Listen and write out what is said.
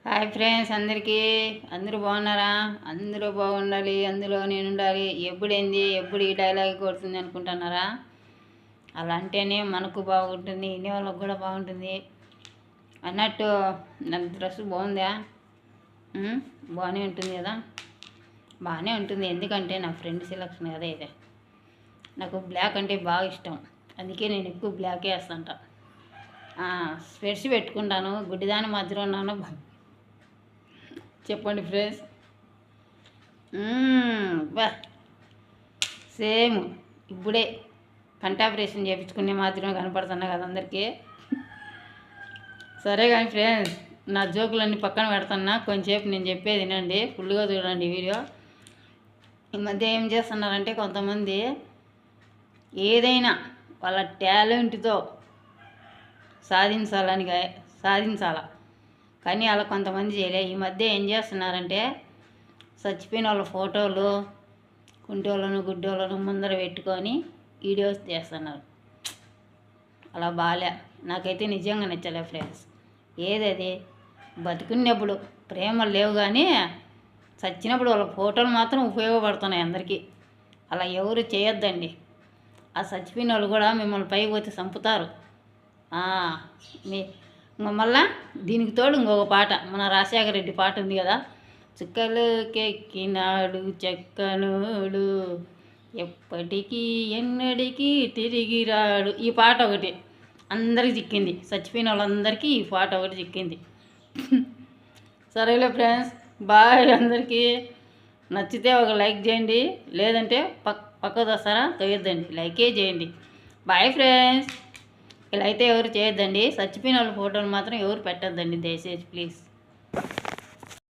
Hi friends, అందరూ బాగున్నారా? అందరూ బాగుండాలి, అందులో నేను ఉండాలి. ఎప్పుడు ఈ డైలాగ్ కొడుతుంది అనుకుంటున్నారా? అలా అంటేనే మనకు బాగుంటుంది, ఇన్ని వాళ్ళకు కూడా బాగుంటుంది అన్నట్టు. నా డ్రెస్ బాగుందా? బాగానే ఉంటుంది కదా? బాగానే ఉంటుంది, ఎందుకంటే నా ఫ్రెండ్ సెలక్షన్ కదా ఇదే. నాకు బ్లాక్ అంటే బాగా ఇష్టం, అందుకే నేను ఎక్కువ బ్లాకే వేస్తుంటా. స్పెట్స్ పెట్టుకుంటాను, గుడ్డిదాని మధ్యలో ఉన్నాను. చెప్పండి ఫ్రెండ్స్. బా సేమ్ ఇప్పుడే కంటాపరేషన్ చేయించుకునే మాత్రమే కనపడుతున్నా కదా అందరికీ. సరే కానీ ఫ్రెండ్స్, నా జోకులన్నీ పక్కన పెడుతున్నా, కొంచెంసేపు నేను చెప్పేది వినండి, ఫుల్గా చూడండి వీడియో. ఈ మధ్య ఏం చేస్తున్నారంటే కొంతమంది ఏదైనా వాళ్ళ టాలెంట్తో సాధించాల, కానీ అలా కొంతమంది చేయలే. ఈ మధ్య ఏం చేస్తున్నారంటే చచ్చిపోయిన వాళ్ళ ఫోటోలు కుంటోళ్ళను గుడ్డోళ్ళను ముందర పెట్టుకొని వీడియోస్ చేస్తున్నారు. అలా బాలే, నాకైతే నిజంగా నచ్చలే ఫ్రెండ్స్. ఏదది బతుకున్నప్పుడు ప్రేమలు లేవు, కానీ చచ్చినప్పుడు వాళ్ళ ఫోటోలు మాత్రం ఉపయోగపడుతున్నాయి అందరికీ. అలా ఎవరు చేయొద్దండి. ఆ చచ్చిపోయిన వాళ్ళు కూడా మిమ్మల్ని పైకి పోతే చంపుతారు. మళ్ళా దీనికి తోడు ఇంకొక పాట, మన రాజశేఖర రెడ్డి పాట ఉంది కదా, చుక్కలకెక్కినాడు చెక్కనోడు ఎప్పటికీ ఎన్నడికి తిరిగి రాడు. ఈ పాట ఒకటి అందరికి చిక్కింది, చచ్చిపోయిన వాళ్ళందరికీ ఈ పాట ఒకటి చిక్కింది. సరేలే ఫ్రెండ్స్, బాయ్ అందరికీ. నచ్చితే ఒక లైక్ చేయండి, లేదంటే పక్కకు వస్తారా తొయ్యొద్దండి, లైకే చేయండి. Bye friends. ఇలా అయితే ఎవరు చేయొద్దండి, చచ్చిపోయిన వాళ్ళ ఫోటోలు మాత్రం ఎవరు పెట్టద్దండి దయచేసి ప్లీజ్.